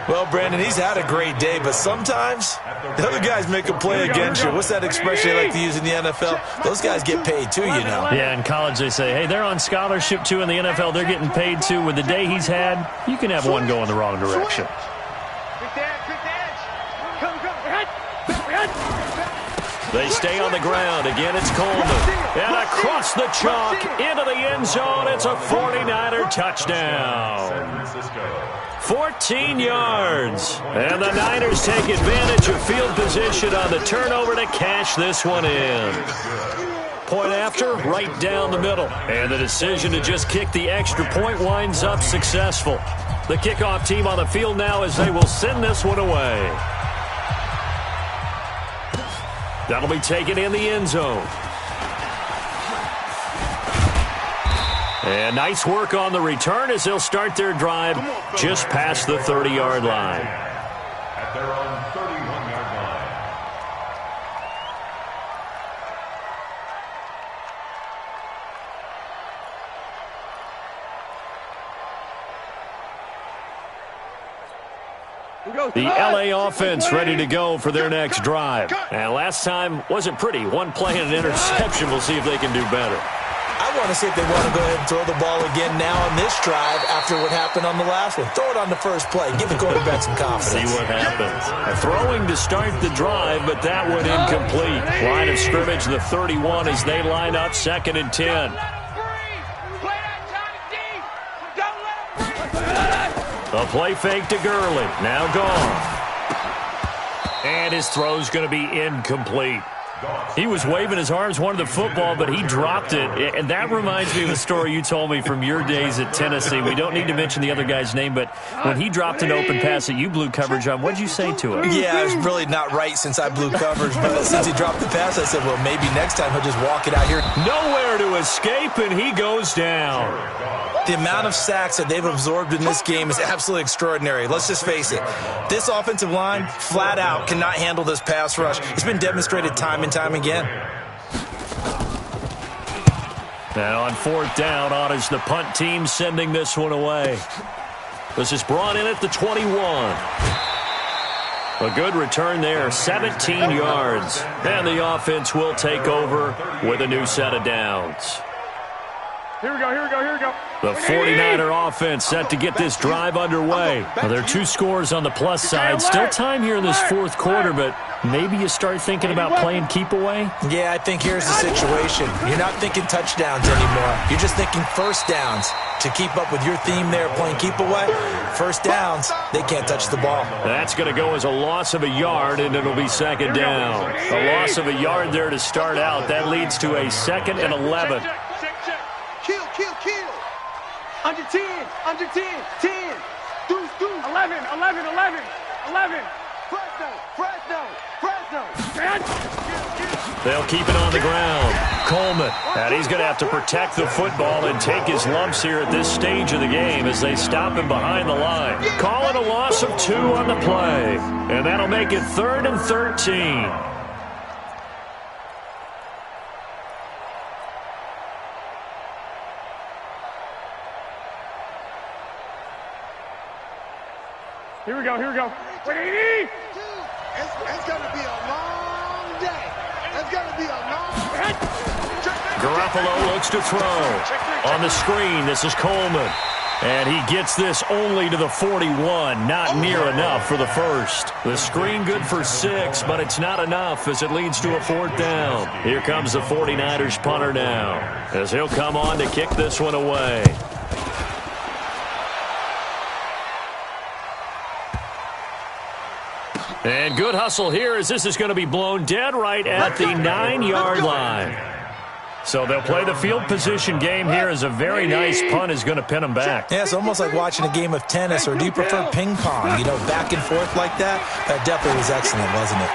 Well, Brandon, he's had a great day, but sometimes the other guys make a play against you. What's that expression they like to use in the NFL? Those guys get paid too, you know. Yeah, in college they say, hey, they're on scholarship too. In the NFL, they're getting paid too. With the day he's had, you can have one go in the wrong direction. They stay on the ground. Again, it's Coleman. And across the chalk, into the end zone. It's a 49er touchdown. 14 yards. And the Niners take advantage of field position on the turnover to cash this one in. Point after, right down the middle. And the decision to just kick the extra point winds up successful. The kickoff team on the field now as they will send this one away. That'll be taken in the end zone. And nice work on the return as they'll start their drive just past the 30-yard line. At their own 31-yard line. The LA offense ready to go for their next drive. And last time wasn't pretty. 1 play and an interception. We'll see if they can do better. I want to see if they want to go ahead and throw the ball again now on this drive after what happened on the last one. Throw it on the first play. Give the quarterback some confidence. See what happens. Throwing to start the drive, but that one incomplete. Line of scrimmage, the 31 as they line up 2nd and 10. A play fake to Gurley. Now gone. And his throw's going to be incomplete. He was waving his arms, wanted the football, but he dropped it. And that reminds me of a story you told me from your days at Tennessee. We don't need to mention the other guy's name, but when he dropped an open pass that you blew coverage on, what did you say to him? Yeah, it's really not right since I blew coverage, but since he dropped the pass, I said, well, maybe next time he'll just walk it out here. Nowhere to escape, and he goes down. The amount of sacks that they've absorbed in this game is absolutely extraordinary. Let's just face it. This offensive line, flat out, cannot handle this pass rush. It's been demonstrated time and time again. Now on 4th down, on is the punt team sending this one away. This is brought in at the 21. A good return there, 17 yards. And the offense will take over with a new set of downs. Here we go, here we go, here we go. The 49er offense set to get this drive underway. Well, there are 2 scores on the plus side. Still time here in this 4th quarter, but maybe you start thinking about playing keep away? Yeah, I think here's the situation. You're not thinking touchdowns anymore. You're just thinking first downs. To keep up with your theme there, playing keep away, first downs, they can't touch the ball. That's going to go as a loss of a yard, and it'll be 2nd down. A loss of a yard there to start out. That leads to a 2nd and 11. Kill, kill, kill. Under 10, under 10, 10. Deuce, deuce. 11. Fresno. They'll keep it on the ground. Coleman, and he's going to have to protect the football and take his lumps here at this stage of the game as they stop him behind the line. Call it a loss of 2 on the play, and that'll make it 3rd and 13. Here we go. It's going to be a long day. It's going to be a long Garoppolo looks to throw. On the screen, this is Coleman. And he gets this only to the 41, not near enough for the first. The screen good for 6, but it's not enough as it leads to a 4th down. Here comes the 49ers punter now, as he'll come on to kick this one away. And good hustle here as this is going to be blown dead right at the 9-yard line. So they'll play the field position game here as a very nice punt is going to pin them back. Yeah, it's almost like watching a game of tennis, or do you prefer ping pong? You know, back and forth like that? That definitely was excellent, wasn't it?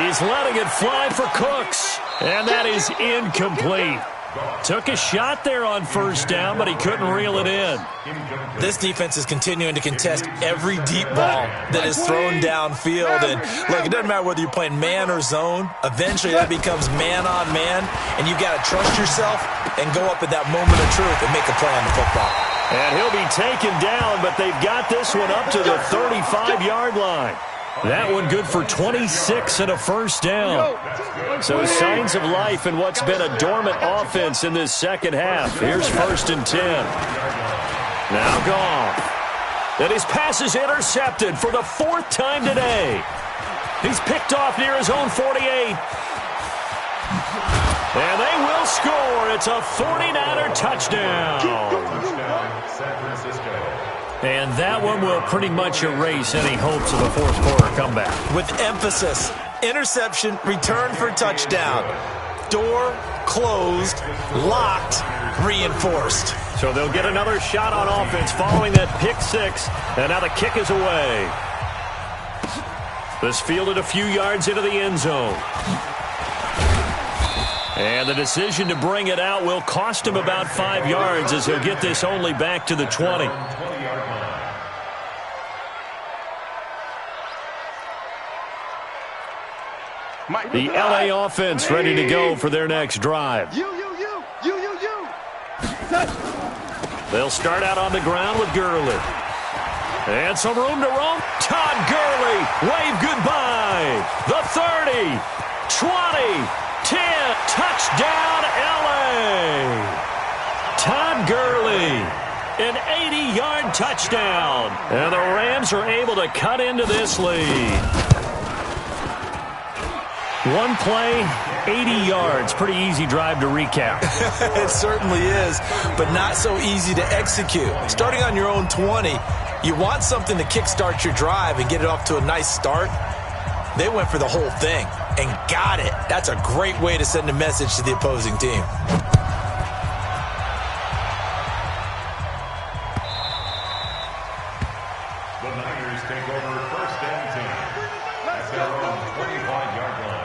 He's letting it fly for Cooks, and that is incomplete. Took a shot there on 1st down, but he couldn't reel it in. This defense is continuing to contest every deep ball that is thrown downfield. And look, it doesn't matter whether you're playing man or zone. Eventually that becomes man on man, and you've got to trust yourself and go up at that moment of truth and make a play on the football. And he'll be taken down, but they've got this one up to the 35-yard line. That one good for 26 and a 1st down. So signs of life in what's been a dormant offense in this second half. Here's 1st and 10. Now Goff. And his pass is intercepted for the 4th time today. He's picked off near his own 48. And they will score. It's a 49er touchdown. San Francisco. And that one will pretty much erase any hopes of a 4th quarter comeback. With emphasis, interception, return for touchdown. Door closed, locked, reinforced. So they'll get another shot on offense following that pick 6. And now the kick is away. This fielded a few yards into the end zone. And the decision to bring it out will cost him about 5 yards as he'll get this only back to the 20. The LA offense ready to go for their next drive. They'll start out on the ground with Gurley. And some room to roam. Todd Gurley, wave goodbye. The 30, 20, 10, touchdown LA. Todd Gurley, an 80-yard touchdown. And the Rams are able to cut into this lead. One play, 80 yards. Pretty easy drive to recap. It certainly is, but not so easy to execute. Starting on your own 20, you want something to kickstart your drive and get it off to a nice start. They went for the whole thing and got it. That's a great way to send a message to the opposing team. The Niners take over 1st and 10 at their own 25-yard line.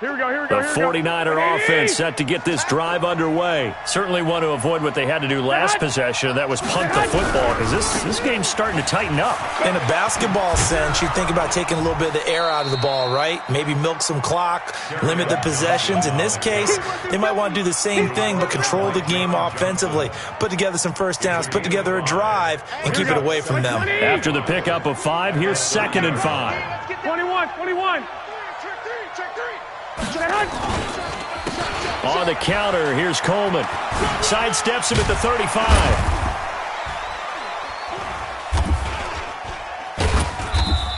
The 49er offense set to get this drive underway. Certainly want to avoid what they had to do last possession. That was punt the football, because this game's starting to tighten up. In a basketball sense, you think about taking a little bit of the air out of the ball, right? Maybe milk some clock, limit the possessions. In this case, they might want to do the same thing, but control the game offensively. Put together some 1st downs, put together a drive, and keep it away from them. After the pickup of 5, here's 2nd and 5. 21. On the counter, here's Coleman. Sidesteps him at the 35.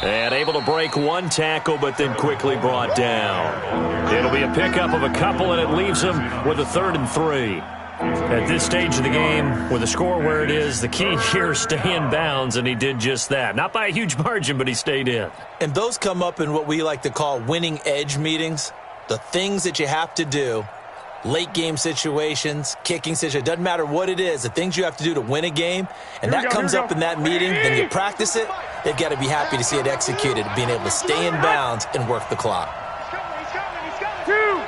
And able to break one tackle, but then quickly brought down. It'll be a pickup of a couple, and it leaves him with a 3rd and 3. At this stage of the game, with the score where it is, the key here is stay in bounds, and he did just that. Not by a huge margin, but he stayed in. And those come up in what we like to call winning edge meetings. The things that you have to do, late game situations, kicking situations, doesn't matter what it is, the things you have to do to win a game, and that comes up in that meeting, then you practice it, they've got to be happy to see it executed, being able to stay in bounds and work the clock. Two.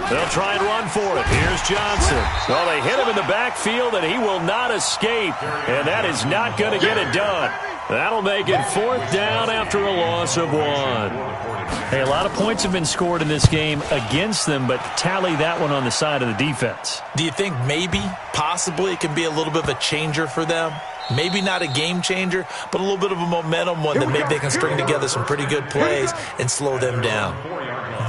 They'll try and run for it. Here's Johnson. Well, they hit him in the backfield, and he will not escape. And that is not going to get it done. That'll make it 4th down after a loss of 1. Hey, a lot of points have been scored in this game against them, but tally that one on the side of the defense. Do you think maybe, possibly, it can be a little bit of a changer for them? Maybe not a game changer, but a little bit of a momentum one that maybe they can string together some pretty good plays and slow them down.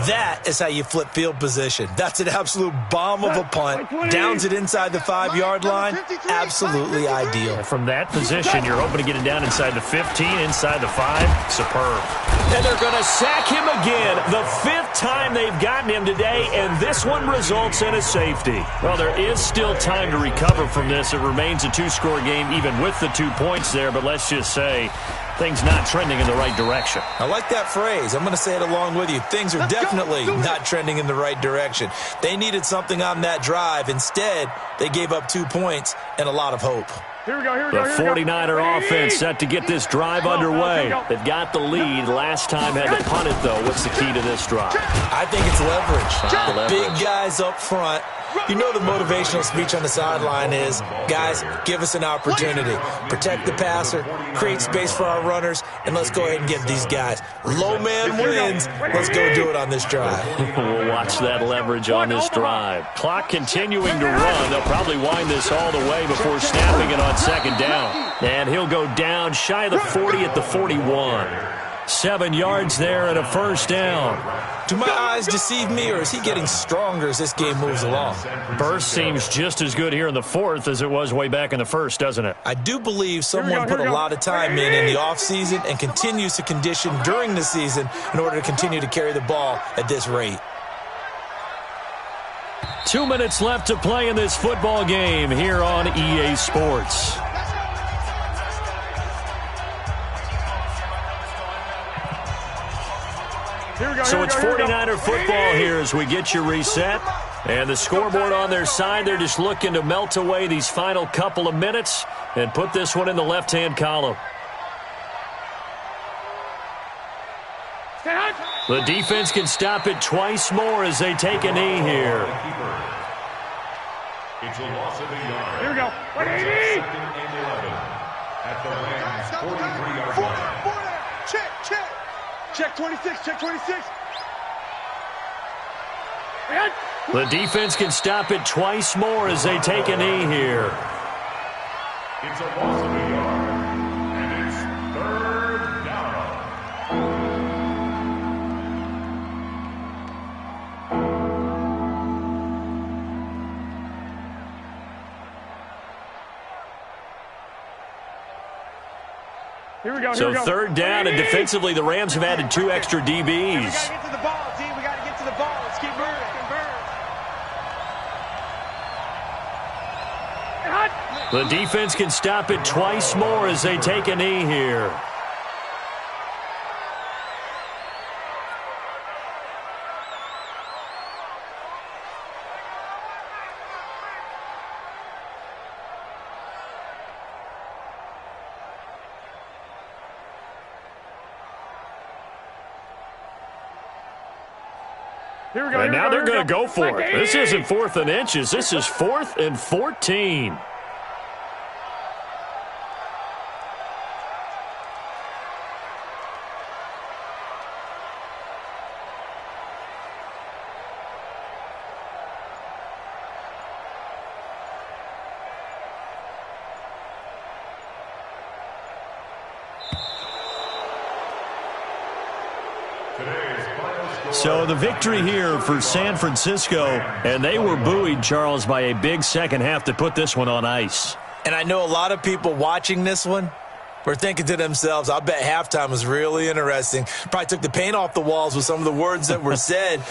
That is how you flip field position. That's an absolute bomb of a punt. Downs it inside the 5-yard line. Absolutely ideal. From that position, you're hoping to get it down inside the 15, inside the 5. Superb. And they're going to sack him again. The 5th time they've gotten him today, and this one results in a safety. Well, there is still time to recover from this. It remains a 2-score game even with the 2 points there, but let's just say things not trending in the right direction. I like that phrase. I'm going to say it along with you. Things are definitely not trending in the right direction. They needed something on that drive. Instead, they gave up 2 points and a lot of hope. Here we go. The 49er offense set to get this drive underway. They've got the lead. Last time had to punt it, though. What's the key to this drive? I think it's leverage. Leverage. Big guys up front. You know the motivational speech on the sideline is, guys, give us an opportunity. Protect the passer, create space for our runners, and let's go ahead and get these guys. Low man wins. Let's go do it on this drive. We'll watch that leverage on this drive. Clock continuing to run. They'll probably wind this all the way before snapping it on 2nd down. And he'll go down shy of the 40 at the 41. 7 yards there and a 1st down. Do my eyes deceive me, or is he getting stronger as this game moves along? Burst seems just as good here in the 4th as it was way back in the 1st, doesn't it? I do believe someone put a lot of time in the offseason and continues to condition during the season in order to continue to carry the ball at this rate. 2 minutes left to play in this football game here on EA Sports. So it's 49er football here as we get you reset. And the scoreboard on their side, they're just looking to melt away these final couple of minutes and put this one in the left-hand column. The defense can stop it twice more as they take a knee here. It's a loss of a yard. Here we go. 2nd and 11 at the Rams' 43-yard line. Check. Check 26. Check 26. The defense can stop it twice more as they take a knee here. It's a loss of a yard, and it's 3rd down. Here we go. So 3rd down, and defensively the Rams have added 2 extra DBs. We got to get to the ball, team. We got to get to the ball. Let's keep moving. The defense can stop it twice more as they take a knee here. And now they're going to go for it. This isn't 4th and inches. This is 4th and 14. So the victory here for San Francisco, and they were buoyed, Charles, by a big second half to put this one on ice. And I know a lot of people watching this one were thinking to themselves, I bet halftime was really interesting. Probably took the paint off the walls with some of the words that were said.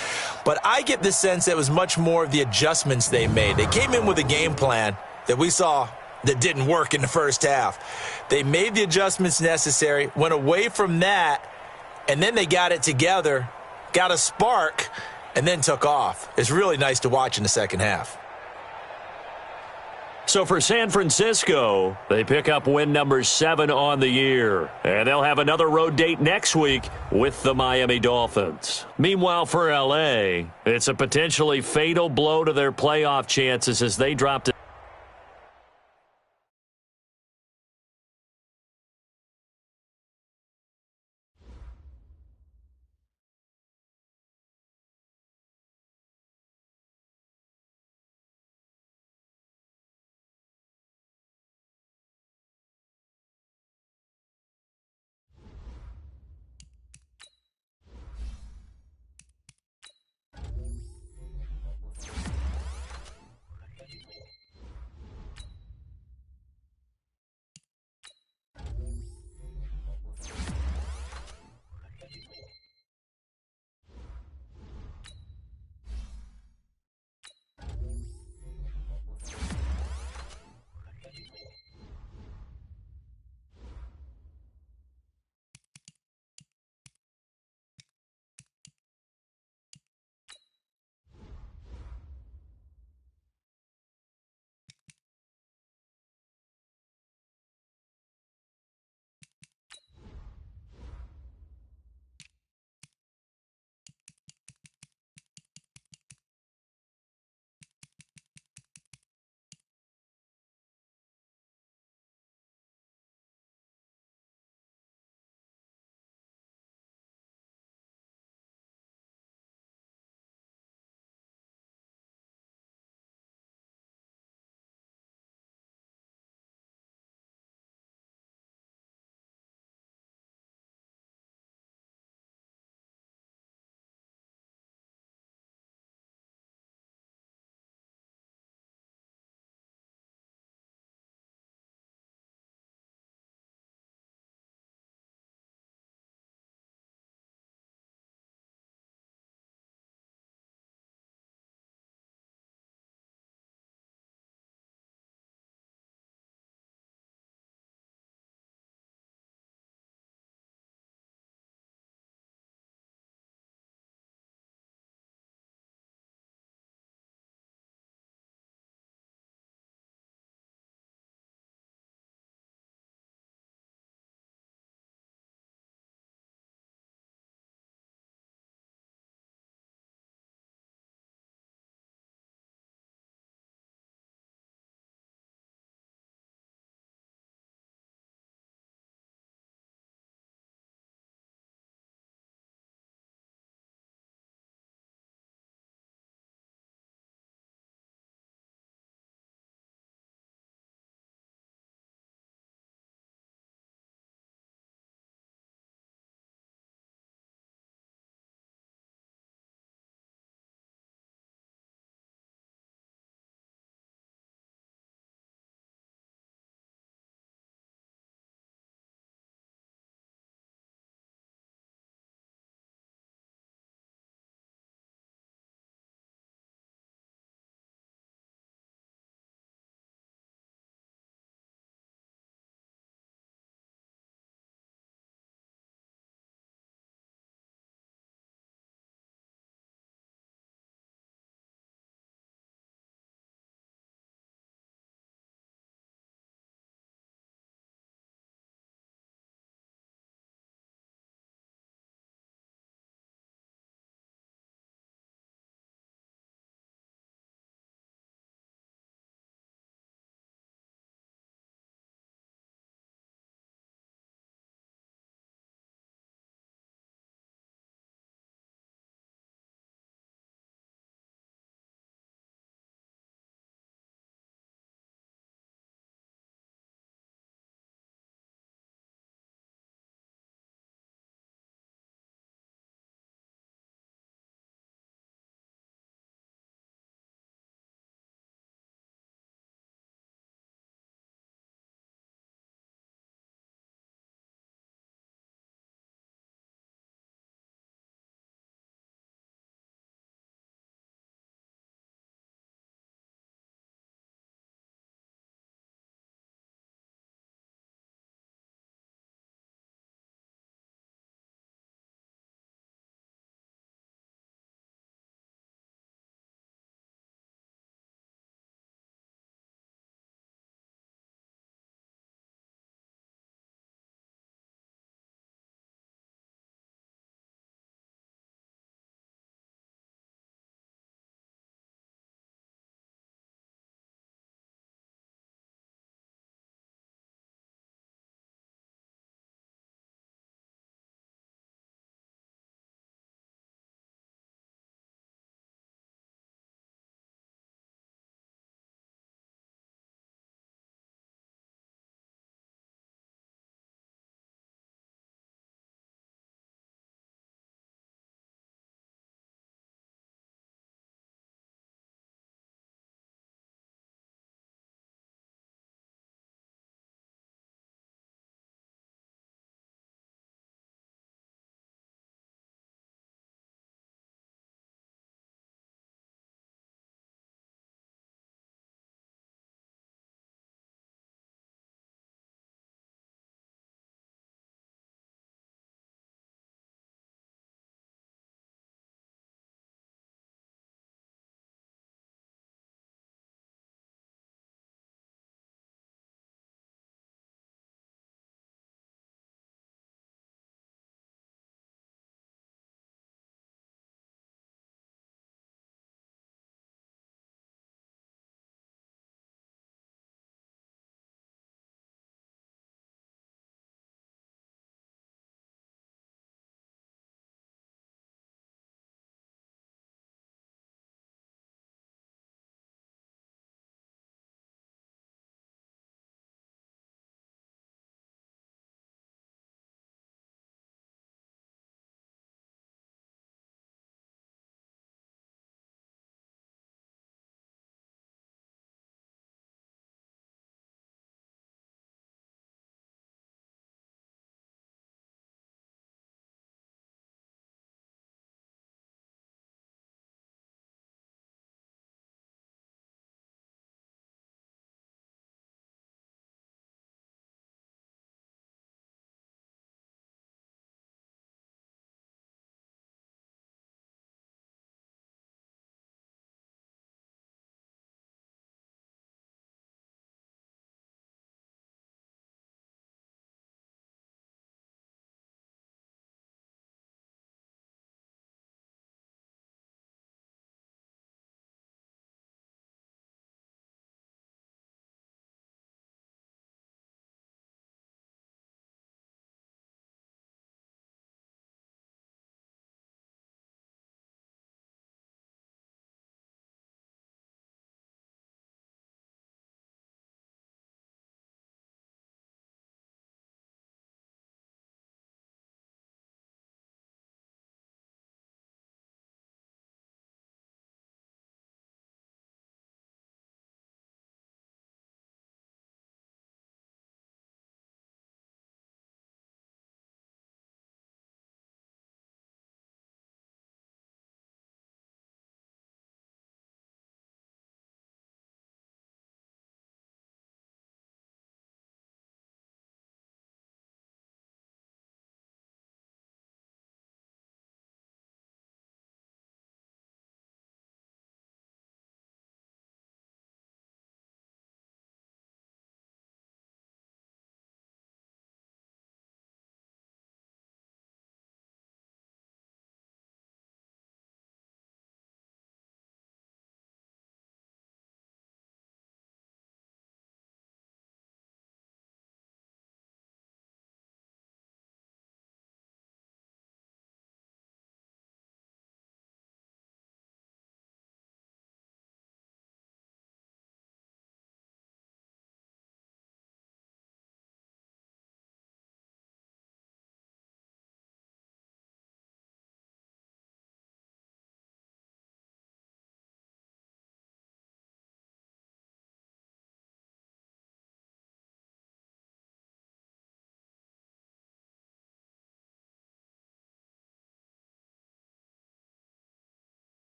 But I get the sense that it was much more of the adjustments they made. They came in with a game plan that we saw that didn't work in the first half. They made the adjustments necessary, went away from that, and then they got it together, got a spark, and then took off. It's really nice to watch in the second half. So for San Francisco, they pick up win number 7 on the year. And they'll have another road date next week with the Miami Dolphins. Meanwhile, for LA, it's a potentially fatal blow to their playoff chances as they drop to